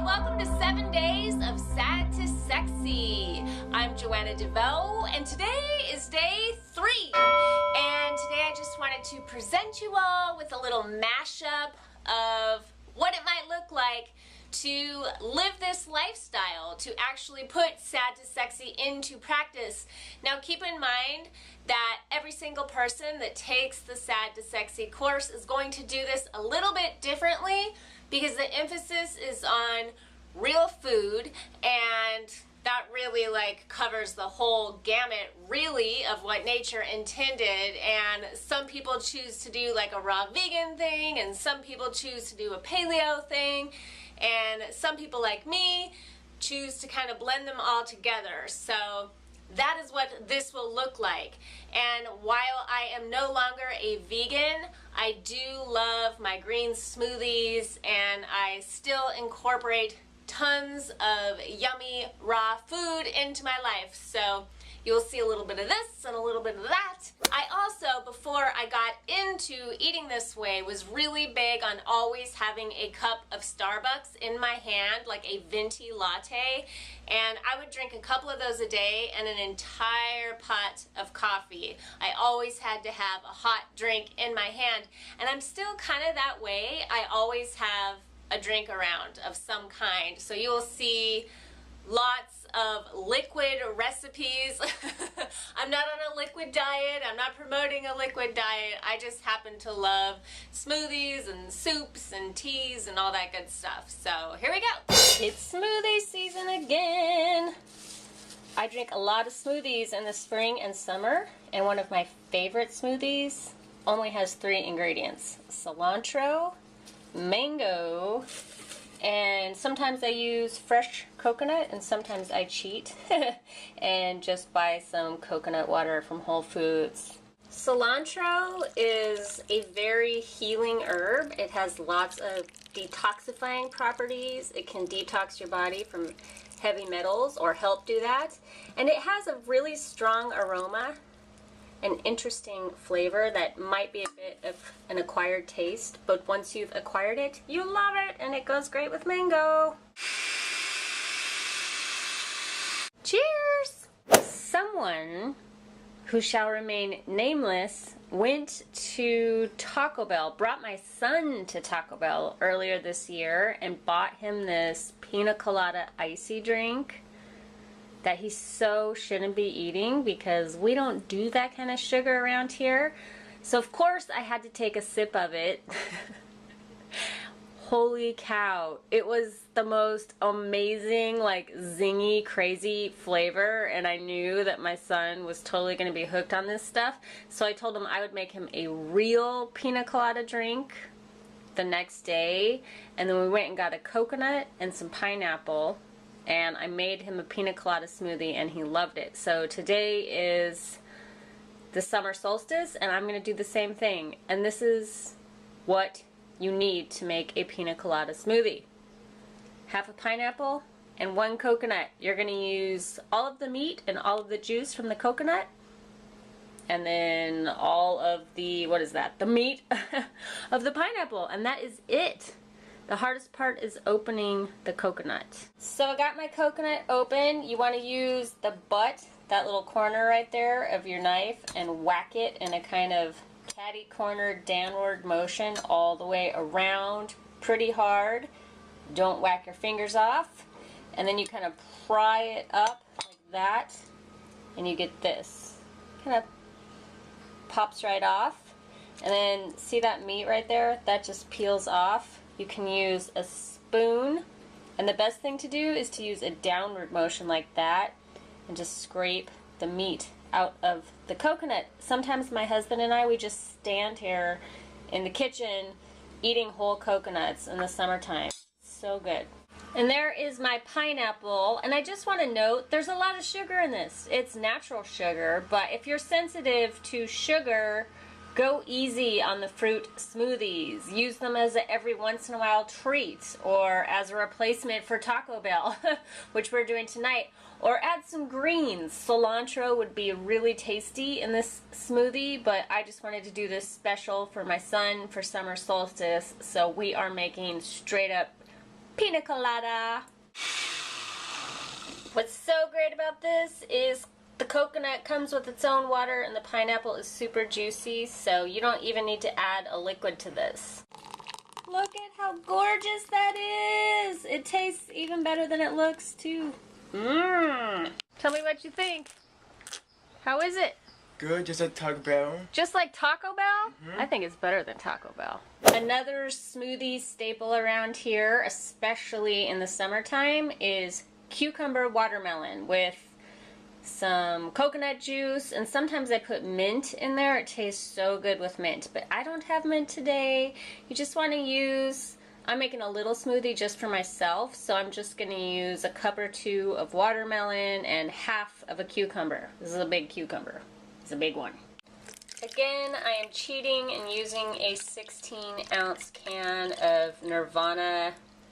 welcome to 7 Days of Sad to Sexy. I'm Joanna DeVoe, and today is day 3. And today I just wanted to present you all with a little mashup of what it might look like to live this lifestyle, to actually put sad to sexy into practice. Now keep in mind that every single person that takes the sad to sexy course is going to do this a little bit differently, because the emphasis is on real food, and that really covers the whole gamut really of what nature intended. And some people choose to do like a raw vegan thing, and some people choose to do a paleo thing, and some people like me choose to kind of blend them all together. So that is what this will look like. And while I am no longer a vegan, I do love my green smoothies, and I still incorporate tons of yummy raw food into my life. So you'll see a little bit of this and a little bit of that. I also, before I got into eating this way, was really big on always having a cup of Starbucks in my hand, like a venti latte, and I would drink a couple of those a day and an entire pot of coffee. I always had to have a hot drink in my hand, and I'm still kind of that way. I always have a drink around of some kind. So you will see lots of liquid recipes. I'm not on a liquid diet. I'm not promoting a liquid diet. I just happen to love smoothies and soups and teas and all that good stuff. So here we go. It's smoothie season again. I drink a lot of smoothies in the spring and summer, and one of my favorite smoothies only has 3 ingredients: cilantro, mango, and sometimes I use fresh coconut, and sometimes I cheat and just buy some coconut water from Whole Foods. Cilantro is a very healing herb. It has lots of detoxifying properties. It can detox your body from heavy metals, or help do that. And it has a really strong aroma, an interesting flavor that might be a bit of an acquired taste, but once you've acquired it, you love it, and it goes great with mango. Cheers! Someone who shall remain nameless went to Taco Bell, brought my son to Taco Bell earlier this year, and bought him this Piña colada icy drink that he so shouldn't be eating, because we don't do that kind of sugar around here. So of course I had to take a sip of it. Holy cow, it was the most amazing, zingy, crazy flavor, and I knew that my son was totally going to be hooked on this stuff. So I told him I would make him a real pina colada drink the next day, and then we went and got a coconut and some pineapple, and I made him a pina colada smoothie, and he loved it. So today is the summer solstice, and I'm going to do the same thing. And this is what you need to make a pina colada smoothie: half a pineapple and 1 coconut. You're going to use all of the meat and all of the juice from the coconut, and then all of the, the meat of the pineapple, and that is it. The hardest part is opening the coconut. So I got my coconut open. You want to use the butt, that little corner right there of your knife, and whack it in a kind of catty corner downward motion all the way around, pretty hard. Don't whack your fingers off. And then you kind of pry it up like that, and you get this. Kind of pops right off. And then see that meat right there? That just peels off. You can use a spoon, and the best thing to do is to use a downward motion like that and just scrape the meat out of the coconut. Sometimes my husband and I, we just stand here in the kitchen eating whole coconuts in the summertime. So good. And there is my pineapple, and I just want to note there's a lot of sugar in this. It's natural sugar, but if you're sensitive to sugar, go easy on the fruit smoothies. Use them as a every once in a while treat, or as a replacement for Taco Bell, which we're doing tonight. Or add some greens. Cilantro would be really tasty in this smoothie, but I just wanted to do this special for my son for summer solstice, so we are making straight up Piña colada. What's so great about this is the coconut comes with its own water and the pineapple is super juicy, so you don't even need to add a liquid to this. Look at how gorgeous that is! It tastes even better than it looks too. Mmm! Tell me what you think. How is it? Good, just like Taco Bell. Just like Taco Bell? Mm-hmm. I think it's better than Taco Bell. Another smoothie staple around here, especially in the summertime, is cucumber watermelon with some coconut juice, and sometimes I put mint in there. It tastes so good with mint, but I don't have mint today. You just want to use, I'm making a little smoothie just for myself, so I'm just going to use a cup or two of watermelon and half of a cucumber. This is a big cucumber. It's a big one. Again, I am cheating and using a 16-ounce can of Nirvana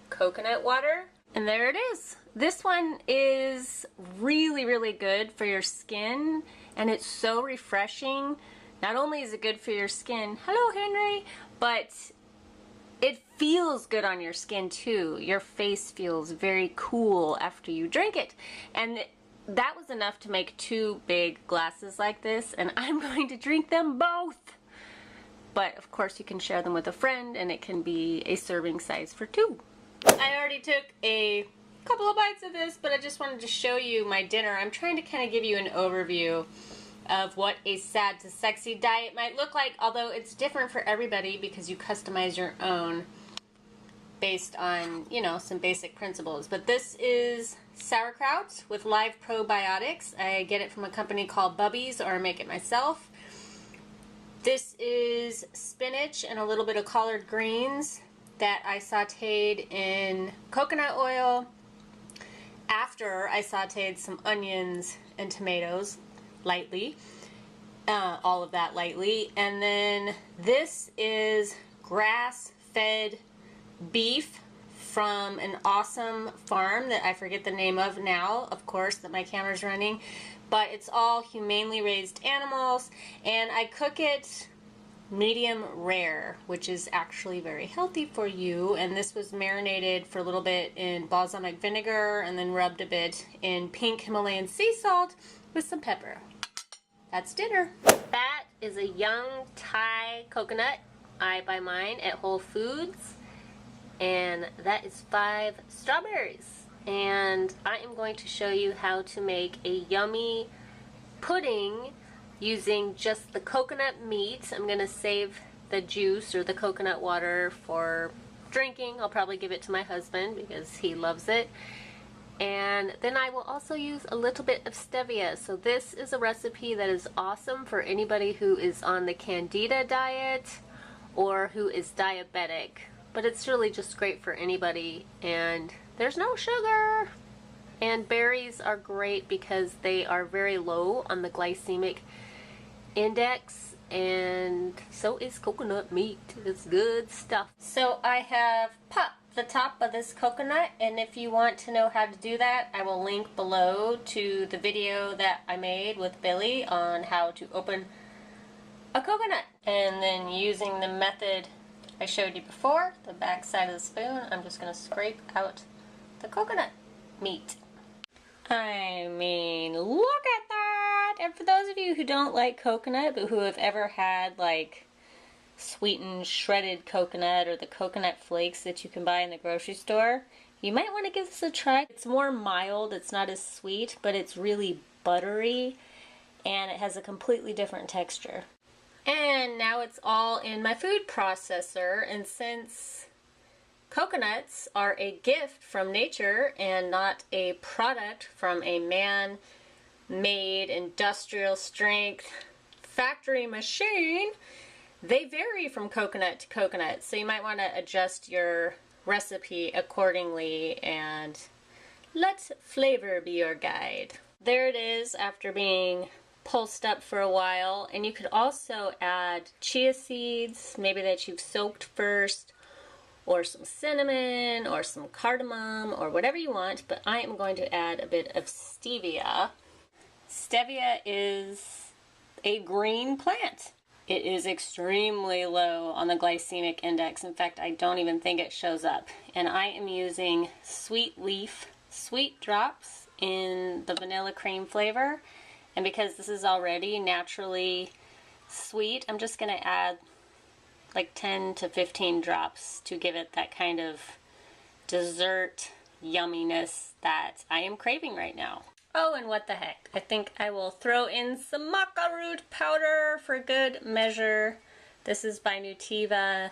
coconut water. And there it is. This one is really, really good for your skin, and it's so refreshing. Not only is it good for your skin, hello Henry, but it feels good on your skin too. Your face feels very cool after you drink it. And that was enough to make 2 big glasses like this, and I'm going to drink them both. But of course you can share them with a friend, and it can be a serving size for 2. I already took a couple of bites of this, but I just wanted to show you my dinner. I'm trying to kind of give you an overview of what a sad to sexy diet might look like, although it's different for everybody because you customize your own based on, you know, some basic principles. But this is sauerkraut with live probiotics. I get it from a company called Bubby's, or I make it myself. This is spinach and a little bit of collard greens that I sauteed in coconut oil after I sauteed some onions and tomatoes lightly, all of that lightly. And then this is grass-fed beef from an awesome farm that I forget the name of now, of course, that my camera's running, but it's all humanely raised animals, and I cook it medium rare, which is actually very healthy for you. And this was marinated for a little bit in balsamic vinegar and then rubbed a bit in pink Himalayan sea salt with some pepper. That's dinner. That is a young Thai coconut. I buy mine at Whole Foods, and that is 5 strawberries. And I am going to show you how to make a yummy pudding using just the coconut meat. I'm going to save the juice or the coconut water for drinking. I'll probably give it to my husband because he loves it. And then I will also use a little bit of stevia. So this is a recipe that is awesome for anybody who is on the Candida diet or who is diabetic. But it's really just great for anybody, and there's no sugar. And berries are great because they are very low on the glycemic index, and so is coconut meat. It's good stuff. So I have popped the top of this coconut, and if you want to know how to do that, I will link below to the video that I made with Billy on how to open a coconut. And then using the method I showed you before, the back side of the spoon, I'm just going to scrape out the coconut meat. I mean, look at that! And for those of you who don't like coconut, but who have ever had like sweetened shredded coconut or the coconut flakes that you can buy in the grocery store, you might want to give this a try. It's more mild, it's not as sweet, but it's really buttery, and it has a completely different texture. And now it's all in my food processor, and since coconuts are a gift from nature and not a product from a man-made industrial strength factory machine, they vary from coconut to coconut. So you might want to adjust your recipe accordingly and let flavor be your guide. There it is after being pulsed up for a while, and you could also add chia seeds, maybe that you've soaked first, or some cinnamon, or some cardamom, or whatever you want, but I am going to add a bit of stevia. Stevia is a green plant. it is extremely low on the glycemic index. In fact, I don't even think it shows up. And I am using Sweet Leaf Sweet Drops in the vanilla cream flavor. And because this is already naturally sweet, I'm just going to add like 10 to 15 drops to give it that kind of dessert yumminess that I am craving right now. Oh, and what the heck, I think I will throw in some maca root powder for good measure. This is by Nativa.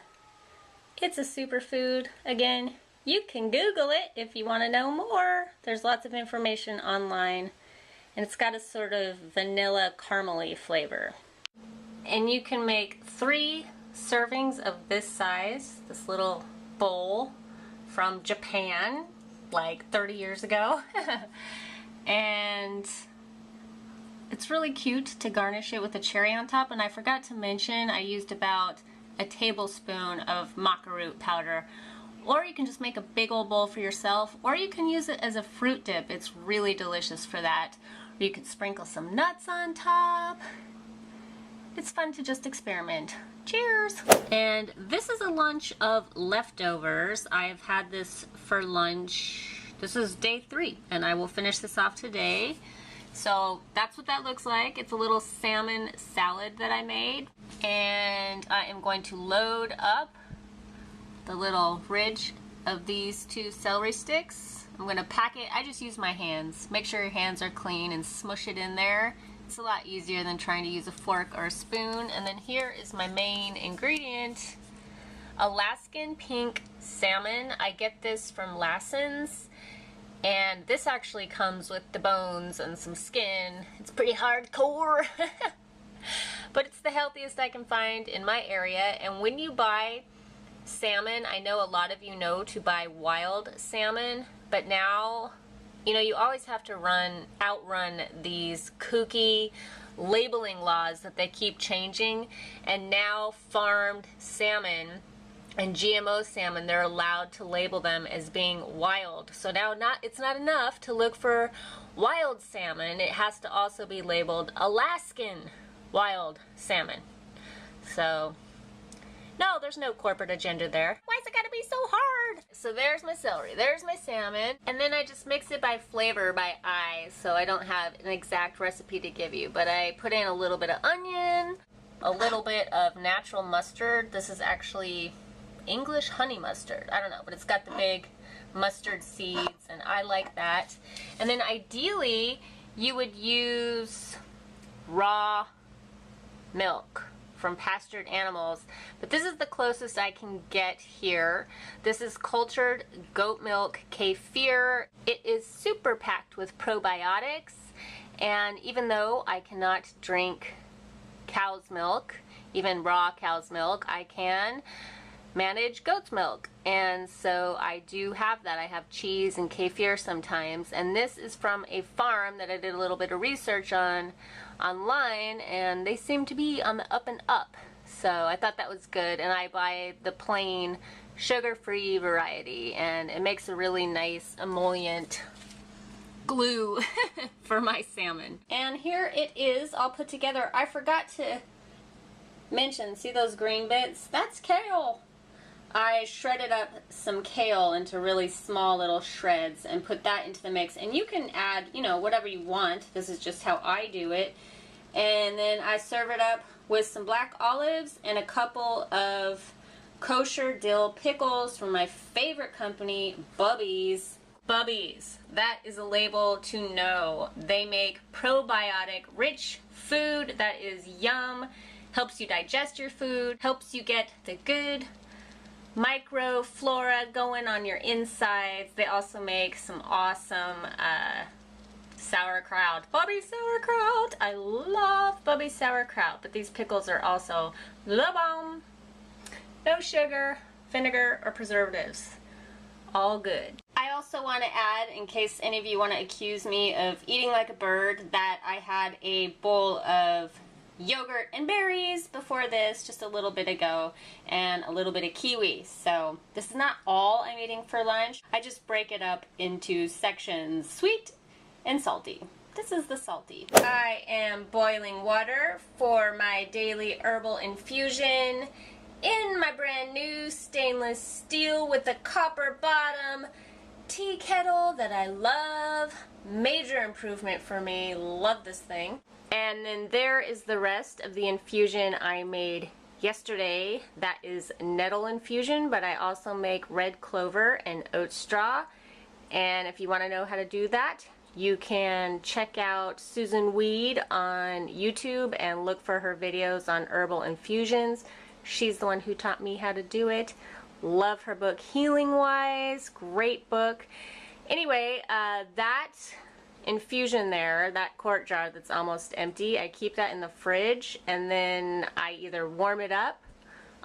It's a superfood. Again, you can Google it if you want to know more. There's lots of information online, and it's got a sort of vanilla caramely flavor. And you can make 3 servings of this size, this little bowl from Japan, like 30 years ago. And it's really cute to garnish it with a cherry on top. And I forgot to mention, I used about a tablespoon of maca root powder. Or you can just make a big old bowl for yourself, or you can use it as a fruit dip. It's really delicious for that. Or you could sprinkle some nuts on top. It's fun to just experiment. Cheers! And this is a lunch of leftovers. I've had this for lunch. This is day 3, and I will finish this off today. So that's what that looks like. It's a little salmon salad that I made. And I am going to load up the little ridge of these 2 celery sticks. I'm going to pack it. I just use my hands. Make sure your hands are clean and smush it in there. It's a lot easier than trying to use a fork or a spoon. And then here is my main ingredient, Alaskan pink salmon. I get this from Lassen's, and this actually comes with the bones and some skin. It's pretty hardcore, but it's the healthiest I can find in my area. And when you buy salmon, I know a lot of you know to buy wild salmon, but now, you know, you always have to outrun these kooky labeling laws that they keep changing. And now farmed salmon and GMO salmon, they're allowed to label them as being wild. So now it's not enough to look for wild salmon. It has to also be labeled Alaskan wild salmon. So no, there's no corporate agenda there. Why's it gotta be so hard? So there's my celery, there's my salmon, and then I just mix it by flavor, by eye, so I don't have an exact recipe to give you, but I put in a little bit of onion, a little bit of natural mustard. This is actually English honey mustard. I don't know, but it's got the big mustard seeds, and I like that. And then ideally, you would use raw milk from pastured animals, but this is the closest I can get here. This is cultured goat milk kefir. It is super packed with probiotics, and even though I cannot drink cow's milk, even raw cow's milk, I can manage goat's milk, and so I do have that. I have cheese and kefir sometimes, and this is from a farm that I did a little bit of research on online, and they seem to be on the up and up, so I thought that was good. And I buy the plain sugar-free variety, and it makes a really nice emollient glue for my salmon. And here it is all put together. I forgot to mention, see those green bits? That's kale. I shredded up some kale into really small little shreds and put that into the mix. And you can add, you know, whatever you want. This is just how I do it. And then I serve it up with some black olives and a couple of kosher dill pickles from my favorite company, Bubby's. Bubby's. That is a label to know. They make probiotic rich food that is yum, helps you digest your food, helps you get the good microflora going on your insides. They also make some awesome sauerkraut. Bubby's sauerkraut! I love Bubby's sauerkraut, but these pickles are also the bomb. No sugar, vinegar, or preservatives. All good. I also want to add, in case any of you want to accuse me of eating like a bird, that I had a bowl of yogurt and berries before this, just a little bit ago, and a little bit of kiwi. So this is not all I'm eating for lunch. I just break it up into sections, sweet and salty. This is the salty. I am boiling water for my daily herbal infusion in my brand new stainless steel with a copper bottom tea kettle that I love. Major improvement for me. Love this thing. And then there is the rest of the infusion I made yesterday. That is nettle infusion, but I also make red clover and oat straw. And if you want to know how to do that, you can check out Susan Weed on YouTube and look for her videos on herbal infusions. She's the one who taught me how to do it. Love her book, Healing Wise. Great book. Anyway, that infusion there, that quart jar that's almost empty, I keep that in the fridge, and then I either warm it up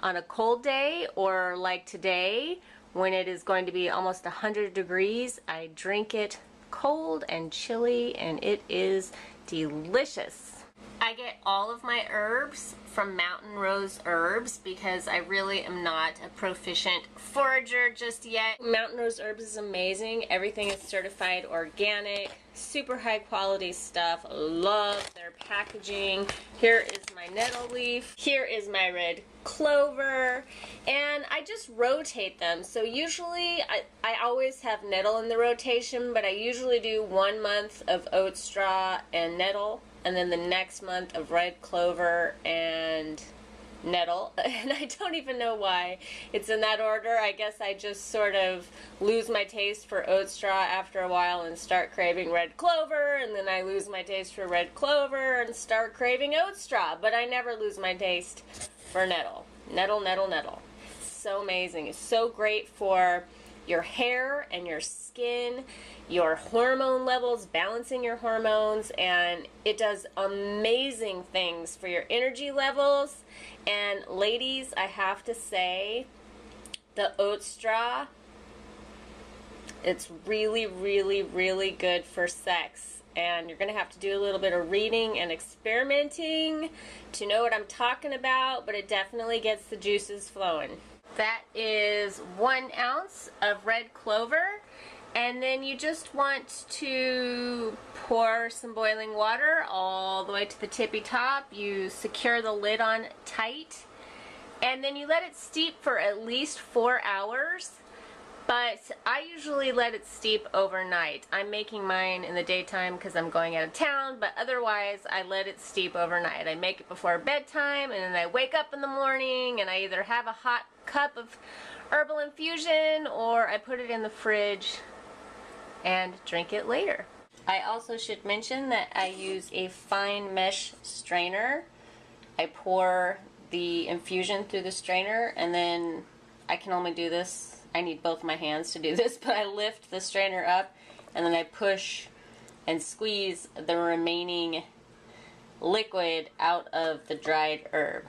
on a cold day, or like today when it is going to be almost 100 degrees, I drink it cold and chilly, and it is delicious. I get all of my herbs from Mountain Rose Herbs because I really am not a proficient forager just yet. Mountain Rose Herbs is amazing. Everything is certified organic, super high quality stuff. Love their packaging. Here is my nettle leaf. Here is my red clover. And I just rotate them. So usually I always have nettle in the rotation, but I usually do 1 month of oat straw and nettle, and then the next month of red clover and nettle. And I don't even know why it's in that order. I guess I just sort of lose my taste for oat straw after a while and start craving red clover, and then I lose my taste for red clover and start craving oat straw, but I never lose my taste for nettle. Nettle, nettle, nettle. So amazing. It's so great for your hair and your skin, your hormone levels, balancing your hormones, and it does amazing things for your energy levels. And ladies, I have to say, the oat straw, it's really, really, really good for sex. And you're going to have to do a little bit of reading and experimenting to know what I'm talking about, but it definitely gets the juices flowing. That is 1 ounce of red clover, and then you just want to pour some boiling water all the way to the tippy top. You secure the lid on tight, and then you let it steep for at least 4 hours. But I usually let it steep overnight. I'm making mine in the daytime because I'm going out of town, but otherwise I let it steep overnight. I make it before bedtime, and then I wake up in the morning and I either have a hot cup of herbal infusion or I put it in the fridge and drink it later. I also should mention that I use a fine mesh strainer. I pour the infusion through the strainer, and then I can only do this, I need both my hands to do this, but I lift the strainer up and then I push and squeeze the remaining liquid out of the dried herb.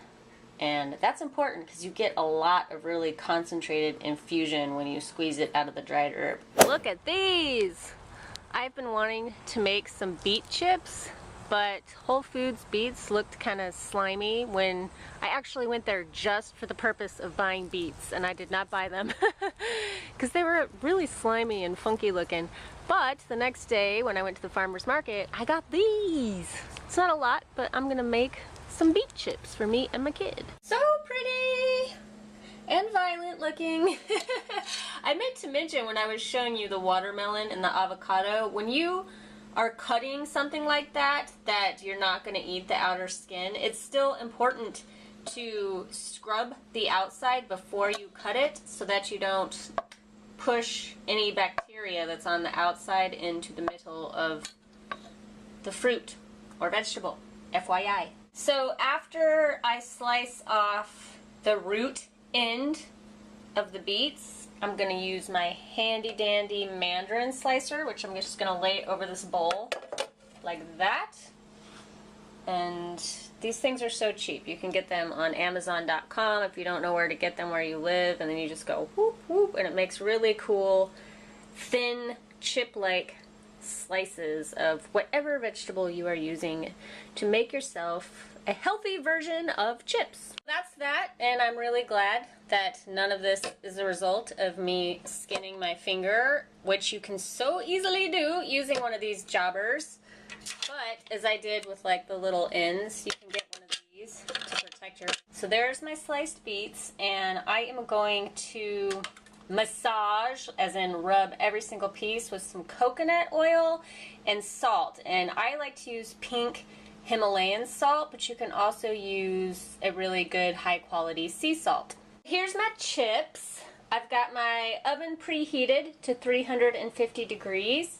And that's important because you get a lot of really concentrated infusion when you squeeze it out of the dried herb. Look at these! I've been wanting to make some beet chips, but Whole Foods beets looked kind of slimy when I actually went there just for the purpose of buying beets, and I did not buy them because they were really slimy and funky looking. But the next day when I went to the farmer's market, I got these. It's not a lot, but I'm gonna make some beet chips for me and my kid. So pretty and violent looking. I meant to mention when I was showing you the watermelon and the avocado, when you are cutting something like that, that you're not going to eat the outer skin, it's still important to scrub the outside before you cut it so that you don't push any bacteria that's on the outside into the middle of the fruit or vegetable, FYI. So after I slice off the root end of the beets, I'm going to use my handy dandy mandarin slicer, which I'm just going to lay over this bowl like that. And these things are so cheap. You can get them on Amazon.com if you don't know where to get them where you live, and then you just go whoop whoop, and it makes really cool thin chip-like slices of whatever vegetable you are using to make yourself a healthy version of chips. That's that, and I'm really glad that none of this is a result of me skinning my finger, which you can so easily do using one of these jobbers. But as I did with like the little ends, you can get one of these to protect your... So there's my sliced beets, and I am going to massage, as in rub every single piece with some coconut oil and salt. And I like to use pink Himalayan salt, but you can also use a really good high quality sea salt. Here's my chips. I've got my oven preheated to 350 degrees.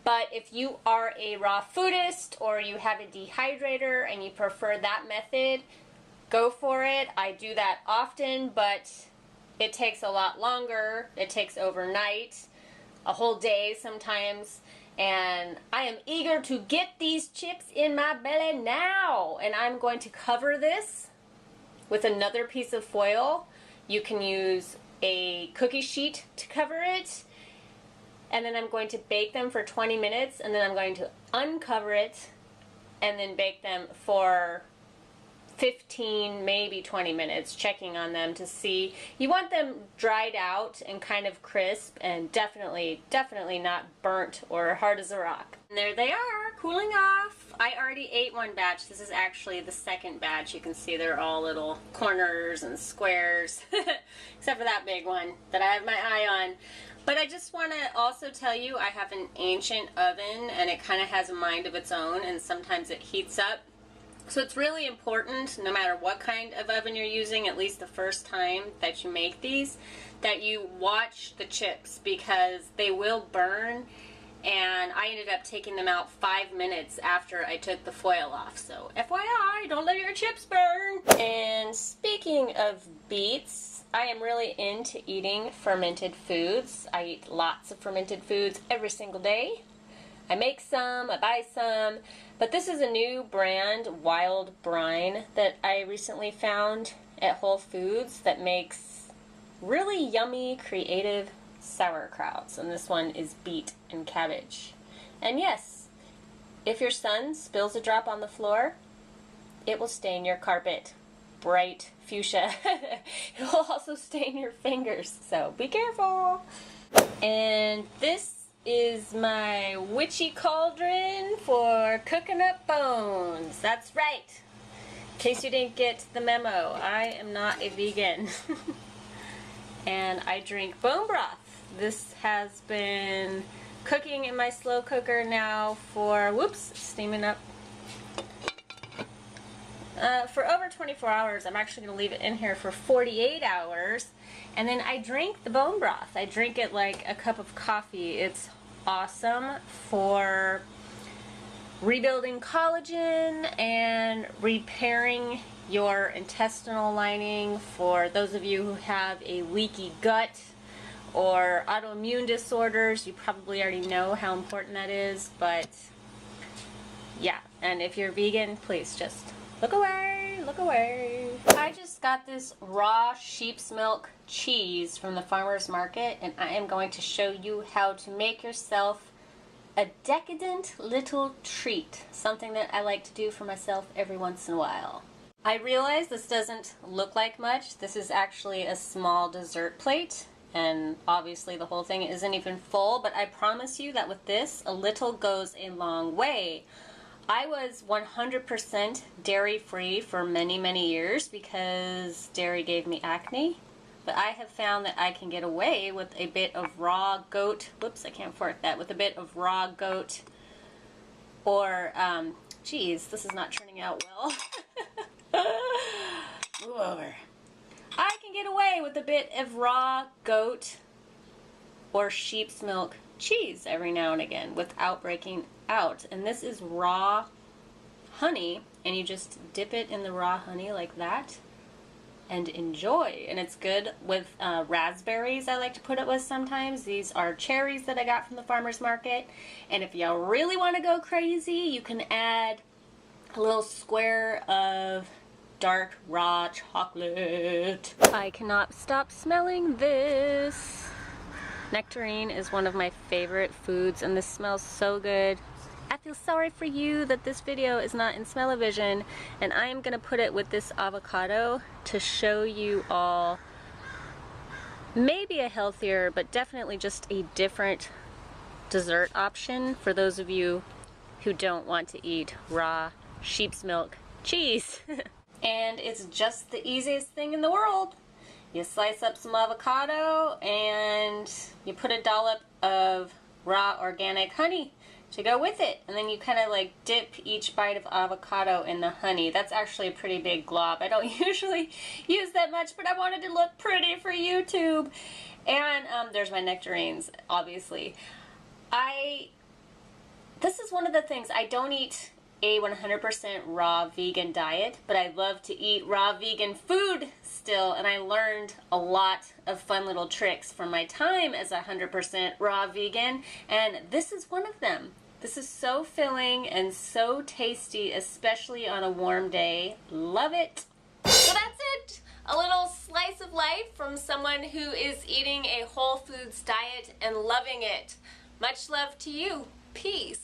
But if you are a raw foodist or you have a dehydrator and you prefer that method, go for it. I do that often, but it takes a lot longer. It takes overnight, a whole day sometimes. And I am eager to get these chips in my belly now. And I'm going to cover this with another piece of foil. You can use a cookie sheet to cover it. And then I'm going to bake them for 20 minutes, and then I'm going to uncover it and then bake them for 15, maybe 20 minutes, checking on them to see. You want them dried out and kind of crisp, and definitely not burnt or hard as a rock. And there they are, cooling off. I already ate one batch. This is actually the second batch. You can see they're all little corners and squares, except for that big one that I have my eye on. But I just want to also tell you, I have an ancient oven, and it kind of has a mind of its own, and sometimes it heats up. So it's really important, no matter what kind of oven you're using, at least the first time that you make these, that you watch the chips, because they will burn. And I ended up taking them out 5 minutes after I took the foil off. So FYI, don't let your chips burn. And speaking of beets, I am really into eating fermented foods. I eat lots of fermented foods every single day. I make some, I buy some, but this is a new brand, Wild Brine, that I recently found at Whole Foods that makes really yummy, creative sauerkrauts, and this one is beet and cabbage. And yes, if your son spills a drop on the floor, it will stain your carpet bright fuchsia. It will also stain your fingers, so be careful. And this is my witchy cauldron for cooking up bones. That's right. In case you didn't get the memo, I am not a vegan. And I drink bone broth. This has been cooking in my slow cooker now for, steaming up, for over 24 hours. I'm actually going to leave it in here for 48 hours. And then I drink the bone broth. I drink it like a cup of coffee. It's awesome for rebuilding collagen and repairing your intestinal lining. For those of you who have a leaky gut or autoimmune disorders, you probably already know how important that is, but yeah. And if you're vegan, please just look away, look away. I just got this raw sheep's milk cheese from the farmer's market, and I am going to show you how to make yourself a decadent little treat, something that I like to do for myself every once in a while. I realize this doesn't look like much. This is actually a small dessert plate, and obviously the whole thing isn't even full, but I promise you that with this, a little goes a long way. I was 100% dairy-free for many, many years because dairy gave me acne, but I have found that I can get away with a bit of raw goat, whoops, I can't fork that, with a bit of raw goat, or, geez, this is not turning out well. Move over. I can get away with a bit of raw goat or sheep's milk cheese every now and again without breaking out. And this is raw honey, and you just dip it in the raw honey like that and enjoy. And it's good with raspberries. I like to put it with sometimes. These are cherries that I got from the farmer's market. And if you really want to go crazy, you can add a little square of dark raw chocolate. I cannot stop smelling this. Nectarine is one of my favorite foods, and this smells so good. I feel sorry for you that this video is not in smell-o-vision, and I am going to put it with this avocado to show you all maybe a healthier, but definitely just a different dessert option for those of you who don't want to eat raw sheep's milk cheese. And it's just the easiest thing in the world. You slice up some avocado and you put a dollop of raw organic honey to go with it. And then you kind of like dip each bite of avocado in the honey. That's actually a pretty big glob. I don't usually use that much, but I wanted to look pretty for YouTube. And there's my nectarines, obviously. This is one of the things, I don't eat a 100% raw vegan diet, but I love to eat raw vegan food still, and I learned a lot of fun little tricks from my time as 100% raw vegan, and this is one of them. This is so filling and so tasty, especially on a warm day. Love it. So that's it. A little slice of life from someone who is eating a whole foods diet and loving it. Much love to you. Peace.